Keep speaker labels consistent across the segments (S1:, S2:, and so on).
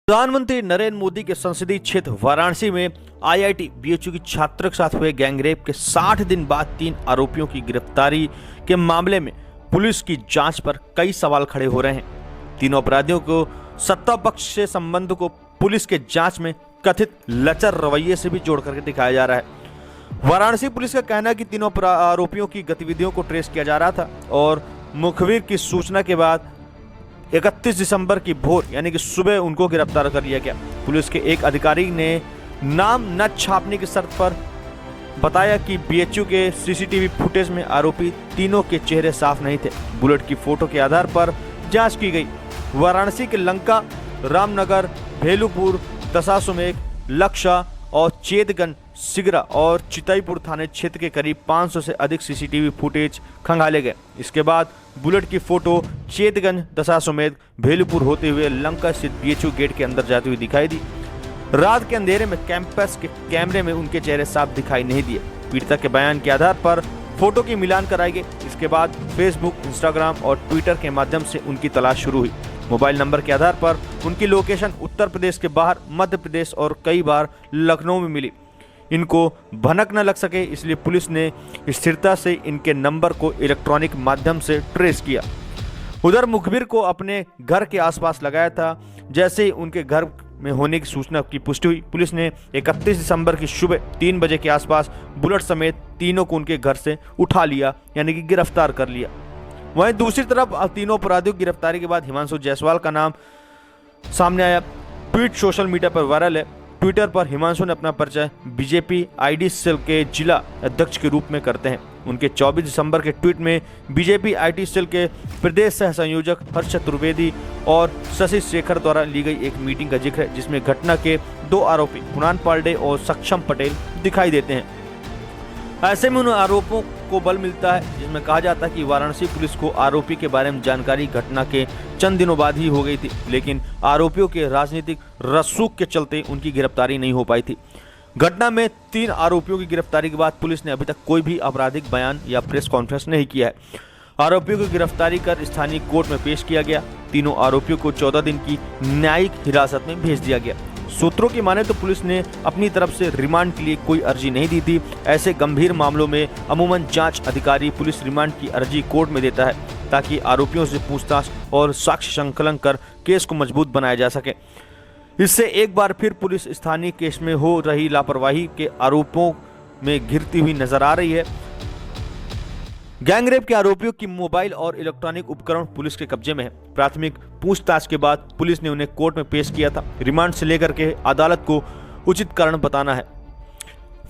S1: प्रधानमंत्री नरेंद्र मोदी के संसदीय क्षेत्र वाराणसी में आईआईटी बीएचयू की छात्र के साथ हुए गैंगरेप के 60 दिन बाद 3 आरोपियों की गिरफ्तारी के मामले में पुलिस की जांच पर कई सवाल खड़े हो रहे हैं। तीनों अपराधियों को सत्ता पक्ष से संबंध को पुलिस के जांच में कथित लचर रवैये से भी जोड़ करके दिखाया जा रहा है। वाराणसी पुलिस का कहना है कि तीनों आरोपियों की गतिविधियों को ट्रेस किया जा रहा था और मुखबिर की सूचना के बाद 31 दिसंबर की भोर यानी कि सुबह उनको गिरफ्तार कर लिया गया। पुलिस के एक अधिकारी ने नाम न छापने की शर्त पर बताया कि बीएचयू के सीसीटीवी फुटेज में आरोपी तीनों के चेहरे साफ नहीं थे। बुलेट की फोटो के आधार पर जांच की गई। वाराणसी के लंका, रामनगर, भेलूपुर, दशाश्वमेध, लक्षा और चेतगंज, सिगरा और चितईपुर थाने क्षेत्र के करीब 500 से अधिक सीसीटीवी फुटेज खंगाले गए। इसके बाद बुलेट की फोटो चेतगंज, दशाश्वमेध, भेलूपुर होते हुए लंका स्थित बीएचयू गेट के अंदर जाती हुई दिखाई दी। रात के अंधेरे में कैंपस के कैमरे में उनके चेहरे साफ दिखाई नहीं दिए। पीड़िता के बयान के आधार पर फोटो की मिलान कराई गई। इसके बाद फेसबुक, इंस्टाग्राम और ट्विटर के माध्यम से उनकी तलाश शुरू हुई। मोबाइल नंबर के आधार पर उनकी लोकेशन उत्तर प्रदेश के बाहर, मध्य प्रदेश और कई बार लखनऊ में मिली। इनको भनक न लग सके इसलिए पुलिस ने स्थिरता से इनके नंबर को इलेक्ट्रॉनिक माध्यम से ट्रेस किया। उधर मुखबिर को अपने घर के आसपास लगाया था। जैसे ही उनके घर में होने की सूचना की पुष्टि हुई, पुलिस ने 31 दिसंबर की सुबह 3 बजे के आसपास बुलेट समेत तीनों को उनके घर से उठा लिया यानी कि गिरफ्तार कर लिया। वहीं दूसरी तरफ तीनों अपराधियों की गिरफ्तारी के बाद हिमांशु जायसवाल का नाम सामने आया। ट्वीट सोशल मीडिया पर वायरल है। ट्विटर पर हिमांशु ने अपना परिचय बीजेपी आईडी सेल के जिला अध्यक्ष के रूप में करते हैं। उनके 24 दिसंबर के ट्वीट में बीजेपी आईटी सेल के प्रदेश सह संयोजक हर्ष चतुर्वेदी और शशि शेखर द्वारा ली गई एक मीटिंग का जिक्र है, जिसमें घटना के 2 आरोपी कुणाल पांडे और सक्षम पटेल दिखाई देते हैं। ऐसे में उन आरोपों को बल मिलता है जिसमें कहा जाता है कि वाराणसी पुलिस को आरोपी के बारे में जानकारी घटना के चंद दिनों बाद ही हो गई थी, लेकिन आरोपियों के राजनीतिक रसूख के चलते उनकी गिरफ्तारी नहीं हो पाई थी। घटना में 3 आरोपियों की गिरफ्तारी के बाद पुलिस ने अभी तक कोई भी आपराधिक बयान या प्रेस कॉन्फ्रेंस नहीं किया है। आरोपियों की गिरफ्तारी कर स्थानीय कोर्ट में पेश किया गया। तीनों आरोपियों को 14 दिन की न्यायिक हिरासत में भेज दिया गया। सूत्रों की माने तो पुलिस ने अपनी तरफ से रिमांड के लिए कोई अर्जी नहीं दी थी। ऐसे गंभीर मामलों में अमूमन जांच अधिकारी पुलिस रिमांड की अर्जी कोर्ट में देता है ताकि आरोपियों से पूछताछ और साक्ष्य संकलन कर केस को मजबूत बनाया जा सके। इससे एक बार फिर पुलिस स्थानीय केस में हो रही लापरवाही के आरोपों में घिरती हुई नजर आ रही है। गैंगरेप के आरोपियों की मोबाइल और इलेक्ट्रॉनिक उपकरण पुलिस के कब्जे में है। प्राथमिक पूछताछ के बाद पुलिस ने उन्हें कोर्ट में पेश किया था। रिमांड से लेकर के अदालत को उचित कारण बताना है।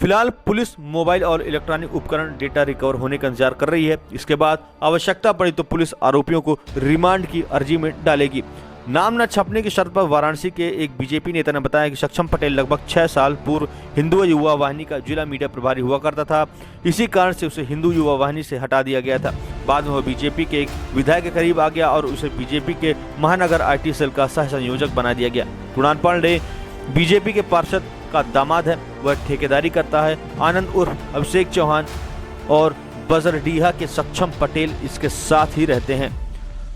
S1: फिलहाल पुलिस मोबाइल और इलेक्ट्रॉनिक उपकरण डेटा रिकवर होने का इंतजार कर रही है। इसके बाद आवश्यकता पड़ी तो पुलिस आरोपियों को रिमांड की अर्जी में डालेगी। नाम न छपने की शर्त पर वाराणसी के एक बीजेपी नेता ने बताया कि सक्षम पटेल लगभग 6 साल पूर्व हिंदू युवा वाहिनी का जिला मीडिया प्रभारी हुआ करता था। इसी कारण से उसे हिंदू युवा वाहिनी से हटा दिया गया था। बाद में वह बीजेपी के एक विधायक के करीब आ गया और उसे बीजेपी के महानगर आईटी सेल का सह संयोजक बना दिया गया। कुणाल पांडे बीजेपी के पार्षद का दामाद है। वह ठेकेदारी करता है। आनंद उर्फ अभिषेक चौहान और बजरडीहा के सक्षम पटेल इसके साथ ही रहते हैं।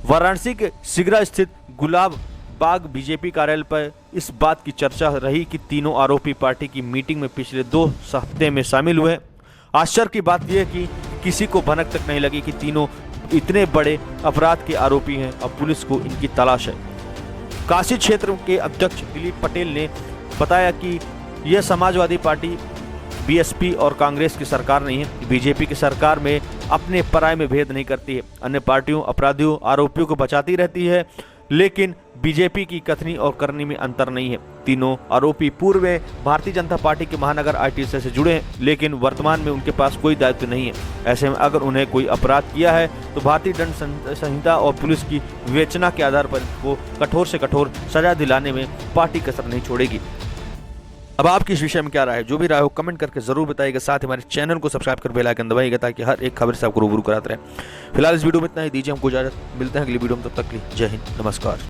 S1: वाराणसी के सिगरा स्थित गुलाब बाग बीजेपी कार्यालय पर इस बात की चर्चा रही कि तीनों आरोपी पार्टी की मीटिंग में पिछले 2 हफ्ते में शामिल हुए। आश्चर्य की बात यह कि किसी को भनक तक नहीं लगी कि तीनों इतने बड़े अपराध के आरोपी हैं। अब पुलिस को इनकी तलाश है। काशी क्षेत्र के अध्यक्ष दिलीप पटेल ने बताया कि यह समाजवादी पार्टी बीएसपी और कांग्रेस की सरकार नहीं है। बीजेपी की सरकार में अपने पराये में भेद नहीं करती है। अन्य पार्टियों, अपराधियों, आरोपियों को बचाती रहती है, लेकिन बीजेपी की कथनी और करनी में अंतर नहीं है। तीनों आरोपी पूर्व में भारतीय जनता पार्टी के महानगर आईटी सेल से जुड़े हैं, लेकिन वर्तमान में उनके पास कोई दायित्व नहीं है। ऐसे में अगर उन्हें कोई अपराध किया है तो भारतीय दंड संहिता और पुलिस की विवेचना के आधार पर वो कठोर से कठोर सजा दिलाने में पार्टी कसर नहीं छोड़ेगी। अब आपकी इस विषय में क्या राय है? जो भी राय हो कमेंट करके जरूर बताइएगा। साथ ही हमारे चैनल को सब्सक्राइब कर बेल आइकन दबाइएगा ताकि हर एक खबर से आपको रूबरू कराते रहे। फिलहाल इस वीडियो में इतना ही। दीजिए हमको इजाजत। मिलते हैं अगली वीडियो में। तब तक के लिए जय हिंद, नमस्कार।